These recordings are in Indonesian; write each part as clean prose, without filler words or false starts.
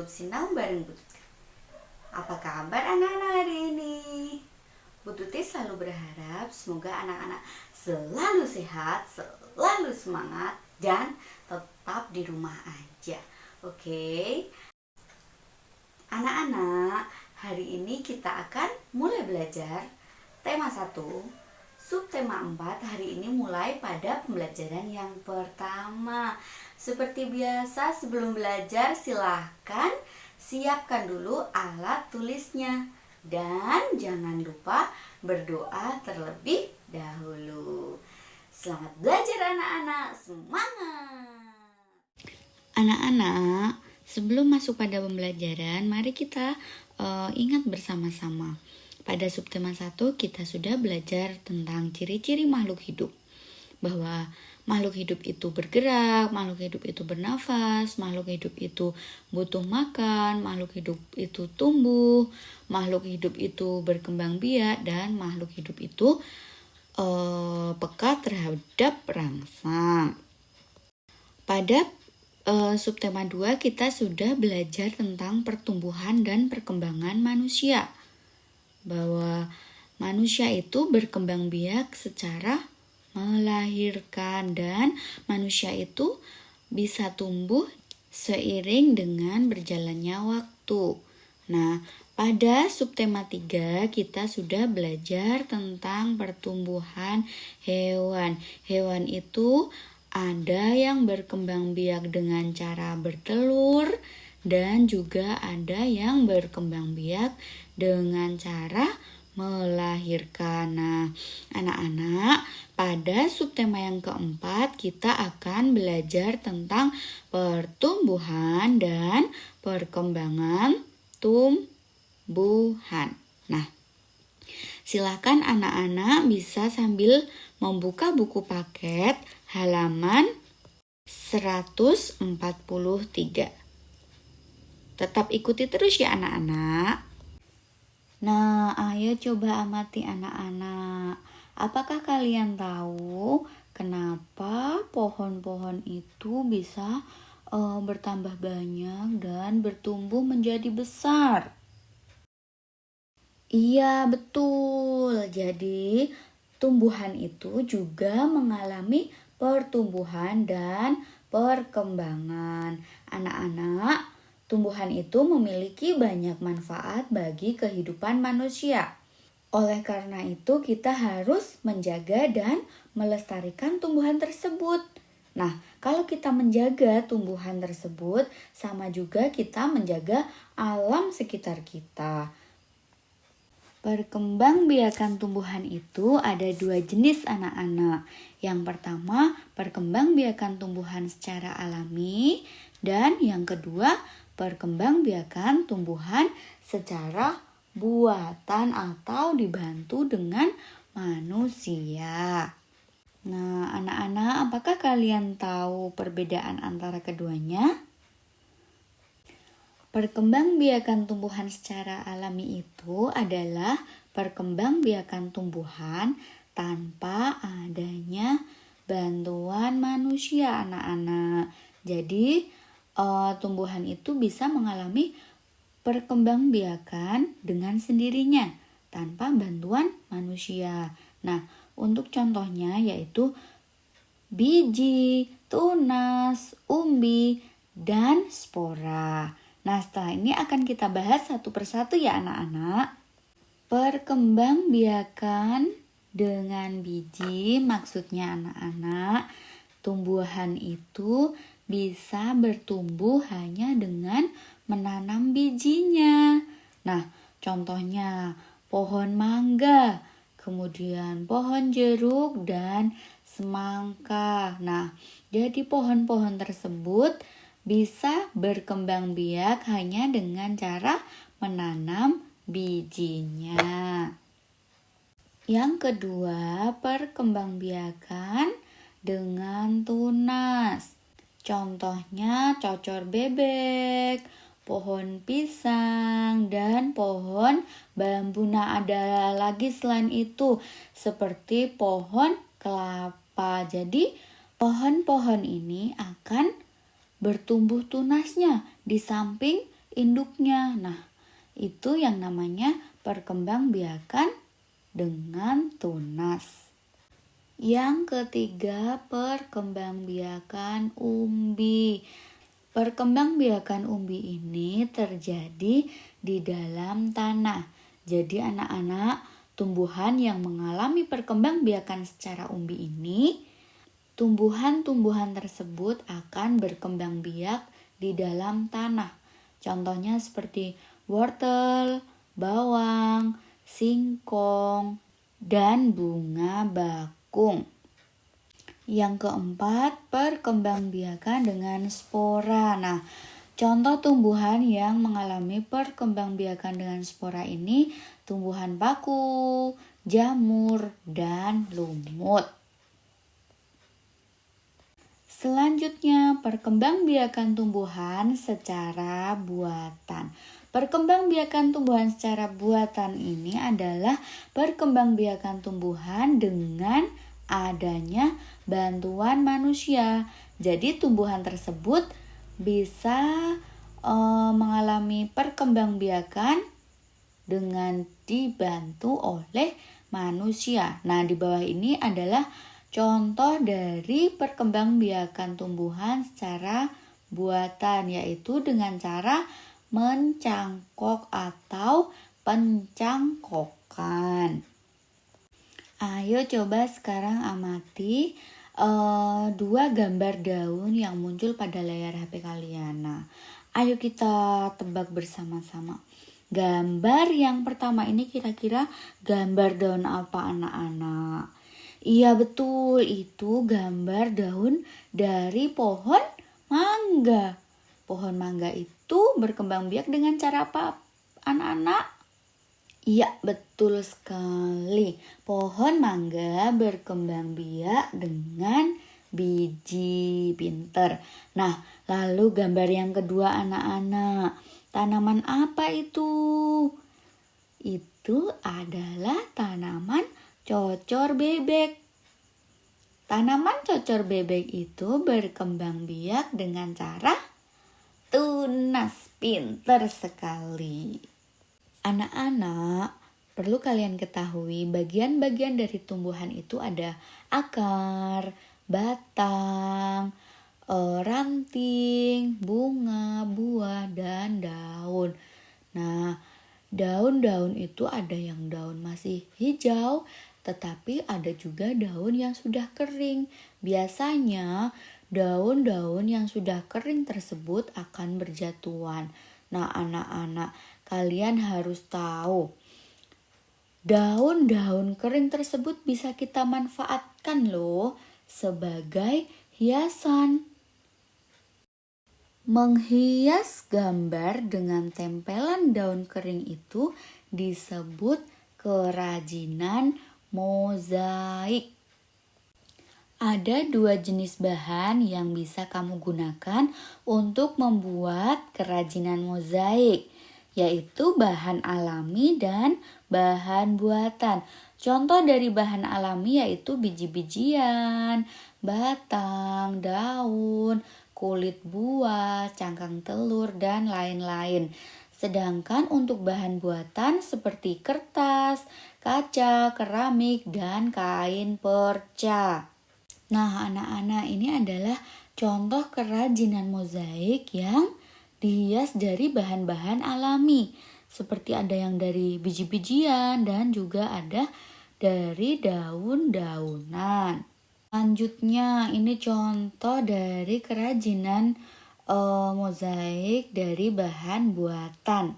YouTube Sinau bareng Bu Tuti. Apa kabar anak-anak hari ini? Bu Tuti selalu berharap semoga anak-anak selalu sehat, selalu semangat, dan tetap di rumah aja. Oke? Anak-anak, hari ini kita akan mulai belajar tema 1, subtema 4. Hari ini mulai pada pembelajaran yang pertama. Seperti biasa, sebelum belajar silahkan siapkan dulu alat tulisnya. Dan jangan lupa berdoa terlebih dahulu. Selamat belajar anak-anak, semangat! Anak-anak, sebelum masuk pada pembelajaran, mari kita ingat bersama-sama. Pada subtema 1 kita sudah belajar tentang ciri-ciri makhluk hidup. Bahwa makhluk hidup itu bergerak, makhluk hidup itu bernafas, makhluk hidup itu butuh makan, makhluk hidup itu tumbuh, makhluk hidup itu berkembang biak, dan makhluk hidup itu peka terhadap rangsang. Pada subtema 2 kita sudah belajar tentang pertumbuhan dan perkembangan manusia. Bahwa manusia itu berkembang biak secara melahirkan, dan manusia itu bisa tumbuh seiring dengan berjalannya waktu. Nah, pada subtema 3 kita sudah belajar tentang pertumbuhan hewan. Hewan itu ada yang berkembang biak dengan cara bertelur, dan juga ada yang berkembang biak dengan cara melahirkan. Nah, anak-anak, pada subtema yang keempat kita akan belajar tentang pertumbuhan dan perkembangan tumbuhan. Nah, silakan anak-anak bisa sambil membuka buku paket halaman 143. Tetap ikuti terus ya anak-anak. Nah, ayo coba amati anak-anak. Apakah kalian tahu kenapa pohon-pohon itu bisa bertambah banyak dan bertumbuh menjadi besar? Iya, betul. Jadi, tumbuhan itu juga mengalami pertumbuhan dan perkembangan. Anak-anak, tumbuhan itu memiliki banyak manfaat bagi kehidupan manusia. Oleh karena itu, kita harus menjaga dan melestarikan tumbuhan tersebut. Nah, kalau kita menjaga tumbuhan tersebut, sama juga kita menjaga alam sekitar kita. Perkembangbiakan tumbuhan itu ada 2 jenis anak-anak. Yang pertama, perkembangbiakan tumbuhan secara alami, dan yang kedua, perkembangbiakan tumbuhan secara buatan atau dibantu dengan manusia. Nah, anak-anak, apakah kalian tahu perbedaan antara keduanya? Perkembangbiakan tumbuhan secara alami itu adalah perkembangbiakan tumbuhan tanpa adanya bantuan manusia, anak-anak. Jadi, tumbuhan itu bisa mengalami perkembangbiakan dengan sendirinya tanpa bantuan manusia. Nah, untuk contohnya yaitu biji, tunas, umbi, dan spora. Nah, setelah ini akan kita bahas satu persatu ya anak-anak. Perkembangbiakan dengan biji, maksudnya anak-anak, tumbuhan itu bisa bertumbuh hanya dengan menanam bijinya. Nah, contohnya pohon mangga, kemudian pohon jeruk, dan semangka. Nah, jadi pohon-pohon tersebut bisa berkembang biak hanya dengan cara menanam bijinya. Yang kedua, perkembangbiakan dengan tunas. Contohnya cocor bebek, pohon pisang, dan pohon bambu. Nah, ada lagi selain itu seperti pohon kelapa. Jadi, pohon-pohon ini akan bertumbuh tunasnya. Di samping induknya. Nah, itu yang namanya perkembangbiakan dengan tunas. Yang ketiga, perkembangbiakan umbi. Perkembangbiakan umbi ini terjadi di dalam tanah. Jadi anak-anak, tumbuhan yang mengalami perkembangbiakan secara umbi ini, tumbuhan-tumbuhan tersebut akan berkembang biak di dalam tanah. Contohnya seperti wortel, bawang, singkong, dan bunga bakung. Yang keempat, perkembangbiakan dengan spora. Nah, contoh tumbuhan yang mengalami perkembangbiakan dengan spora ini tumbuhan paku, jamur, dan lumut. Selanjutnya, perkembangbiakan tumbuhan secara buatan. Perkembangbiakan tumbuhan secara buatan ini adalah perkembangbiakan tumbuhan dengan adanya bantuan manusia. Jadi tumbuhan tersebut bisa mengalami perkembangbiakan dengan dibantu oleh manusia. Nah, di bawah ini adalah contoh dari perkembangbiakan tumbuhan secara buatan, yaitu dengan cara mencangkok atau pencangkokan. Ayo coba sekarang amati dua gambar daun yang muncul pada layar HP kalian. Nah, ayo kita tebak bersama-sama. Gambar yang pertama ini kira-kira gambar daun apa anak-anak? Iya betul, itu gambar daun dari pohon mangga. Pohon mangga itu berkembang biak dengan cara apa anak-anak? Iya, betul sekali. Pohon mangga berkembang biak dengan biji. Pinter. Nah, lalu gambar yang kedua anak-anak. Tanaman apa itu? Itu adalah tanaman cocor bebek. Tanaman cocor bebek itu berkembang biak dengan cara tunas. Pinter sekali. Anak-anak, perlu kalian ketahui bagian-bagian dari tumbuhan itu ada akar, batang, ranting, bunga, buah, dan daun. Nah, daun-daun itu ada yang daun masih hijau, tetapi ada juga daun yang sudah kering. Biasanya daun-daun yang sudah kering tersebut akan berjatuhan. Nah, anak-anak, kalian harus tahu, daun-daun kering tersebut bisa kita manfaatkan loh sebagai hiasan. Menghias gambar dengan tempelan daun kering itu disebut kerajinan mozaik. Ada dua jenis bahan yang bisa kamu gunakan untuk membuat kerajinan mozaik, yaitu bahan alami dan bahan buatan. Contoh dari bahan alami yaitu biji-bijian, batang, daun, kulit buah, cangkang telur, dan lain-lain. Sedangkan untuk bahan buatan seperti kertas, kaca, keramik, dan kain perca. Nah, anak-anak, ini adalah contoh kerajinan mozaik yang dihias dari bahan-bahan alami. Seperti ada yang dari biji-bijian dan juga ada dari daun-daunan. Selanjutnya, ini contoh dari kerajinan mozaik dari bahan buatan.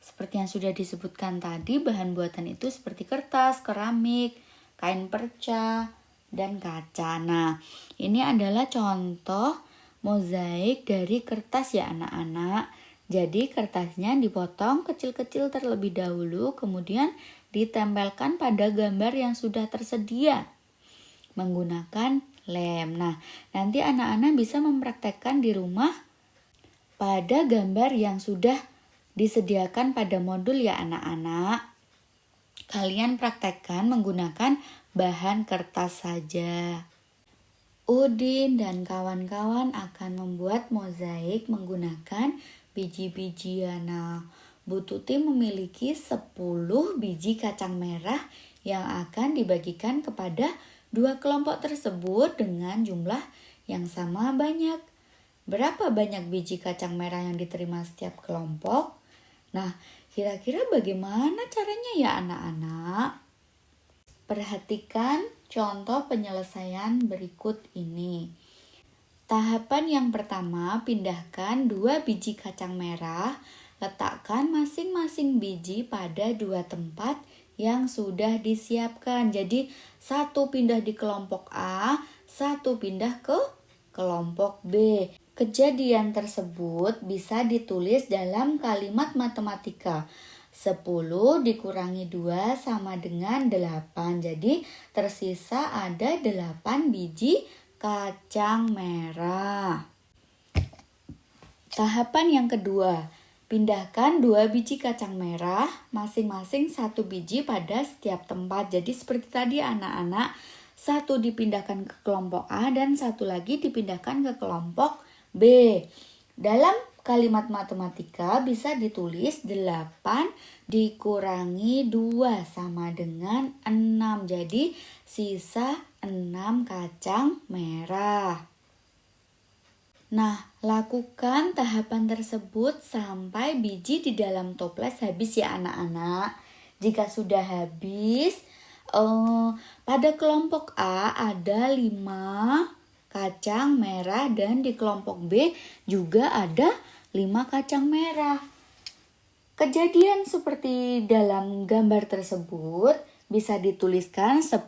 Seperti yang sudah disebutkan tadi, bahan buatan itu seperti kertas, keramik, kain perca, dan kaca. Nah, ini adalah contoh mozaik dari kertas ya anak-anak. Jadi kertasnya dipotong kecil-kecil terlebih dahulu, kemudian ditempelkan pada gambar yang sudah tersedia menggunakan lem. Nah, nanti anak-anak bisa mempraktekkan di rumah pada gambar yang sudah disediakan pada modul ya anak-anak. Kalian praktekkan menggunakan bahan kertas saja. Udin dan kawan-kawan akan membuat mozaik menggunakan biji-bijian. Nah, Bu Tuti memiliki 10 biji kacang merah yang akan dibagikan kepada 2 kelompok tersebut dengan jumlah yang sama banyak. Berapa banyak biji kacang merah yang diterima setiap kelompok? Nah, kira-kira bagaimana caranya ya anak-anak? Perhatikan contoh penyelesaian berikut ini. Tahapan yang pertama, pindahkan 2 biji kacang merah, letakkan masing-masing biji pada 2 tempat yang sudah disiapkan. Jadi, satu pindah di kelompok A, satu pindah ke kelompok B. Kejadian tersebut bisa ditulis dalam kalimat matematika. 10 dikurangi 2 sama dengan 8. Jadi tersisa ada 8 biji kacang merah. Tahapan yang kedua, pindahkan 2 biji kacang merah, masing-masing 1 biji pada setiap tempat. Jadi seperti tadi anak-anak, 1 dipindahkan ke kelompok A dan 1 lagi dipindahkan ke kelompok B. Dalam kalimat matematika bisa ditulis 8 dikurangi 2 sama dengan 6. Jadi sisa 6 kacang merah. Nah, lakukan tahapan tersebut sampai biji di dalam toples habis ya anak-anak. Jika sudah habis, pada kelompok A ada 5 kacang merah dan di kelompok B juga ada 5 kacang merah. Kejadian seperti dalam gambar tersebut bisa dituliskan 10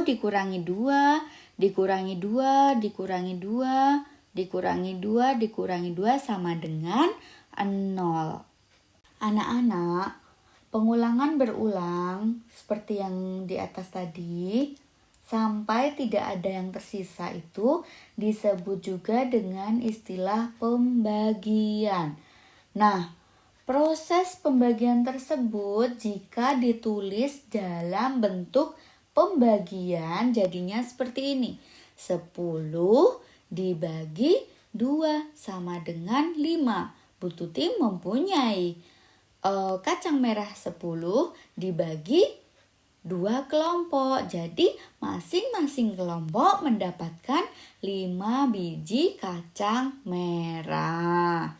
dikurangi 2, dikurangi 2, dikurangi 2, dikurangi 2, dikurangi 2 sama dengan 0. Anak-anak, pengulangan berulang seperti yang di atas tadi sampai tidak ada yang tersisa itu disebut juga dengan istilah pembagian. Nah, proses pembagian tersebut jika ditulis dalam bentuk pembagian jadinya seperti ini. 10 dibagi 2 sama dengan 5. Bu Tuti mempunyai kacang merah 10 dibagi 2 kelompok. Jadi masing-masing kelompok mendapatkan 5 biji kacang merah.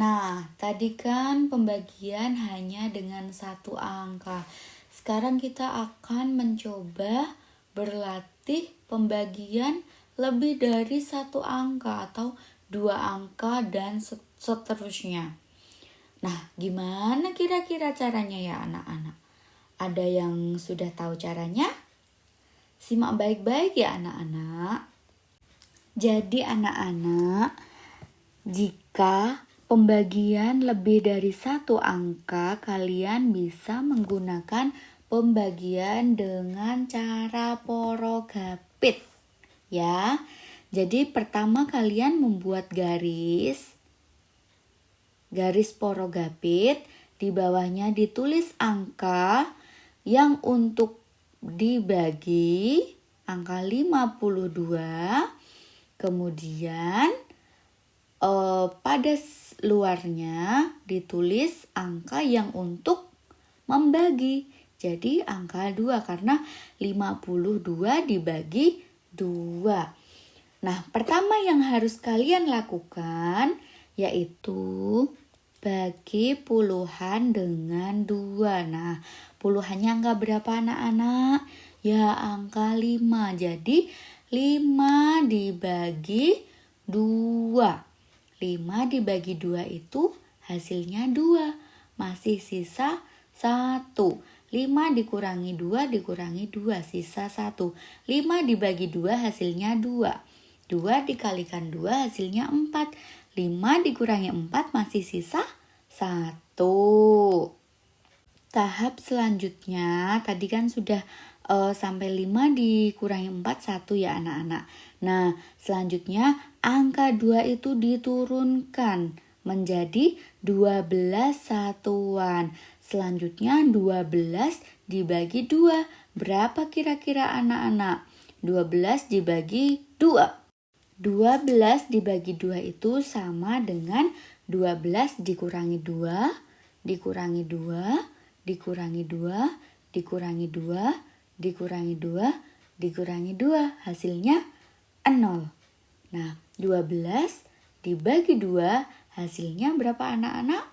Nah, tadi kan pembagian hanya dengan 1 angka. Sekarang kita akan mencoba berlatih pembagian lebih dari 1 angka atau 2 angka dan seterusnya. Nah, gimana kira-kira caranya ya anak-anak? Ada yang sudah tahu caranya? Simak baik-baik ya anak-anak. Jadi anak-anak, jika pembagian lebih dari 1 angka, kalian bisa menggunakan pembagian dengan cara porogapit. Ya, jadi pertama kalian membuat garis porogapit, di bawahnya ditulis angka yang untuk dibagi angka 52, kemudian pada luarnya ditulis angka yang untuk membagi. Jadi angka 2 karena 52 dibagi 2. Nah, pertama yang harus kalian lakukan yaitu bagi puluhan dengan 2. Nah, puluhannya angka berapa anak-anak? Ya, angka 5. Jadi 5 dibagi 2. 5 dibagi 2 itu hasilnya 2. Masih sisa 1. 5 dikurangi 2 dikurangi 2 sisa 1. 5 dibagi 2 hasilnya 2. 2 dikalikan 2 hasilnya 4. 5 dikurangi 4 masih sisa 1. Tahap selanjutnya tadi kan sudah sampai 5 dikurangi 4 1 ya anak-anak. Nah, selanjutnya angka 2 itu diturunkan menjadi 12 satuan. Selanjutnya 12 dibagi 2. Berapa kira-kira anak-anak? 12 dibagi 2. 12 dibagi 2 itu sama dengan 12 dikurangi 2, dikurangi 2, dikurangi 2, dikurangi 2, dikurangi 2, dikurangi 2. Hasilnya 0. Nah, 12 dibagi 2 hasilnya berapa anak-anak?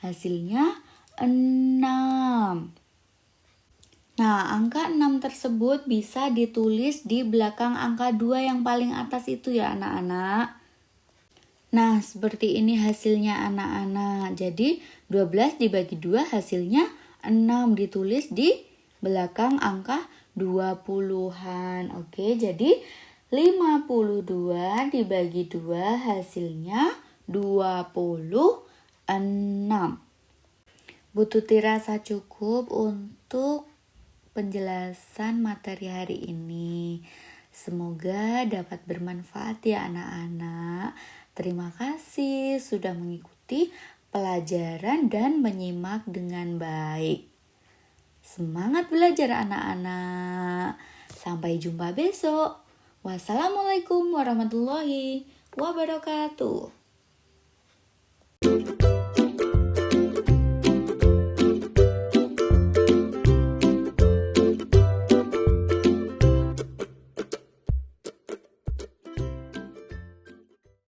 Hasilnya 6. Nah, angka 6 tersebut bisa ditulis di belakang angka 2 yang paling atas itu ya anak-anak. Nah, seperti ini hasilnya anak-anak. Jadi, 12 dibagi 2 hasilnya 6 ditulis di belakang angka 20-an. Oke, jadi 52 dibagi 2 hasilnya 26. Bu Tuti rasa cukup untuk penjelasan materi hari ini. Semoga dapat bermanfaat ya anak-anak. Terima kasih sudah mengikuti pelajaran dan menyimak dengan baik. Semangat belajar anak-anak. Sampai jumpa besok. Wassalamualaikum warahmatullahi wabarakatuh.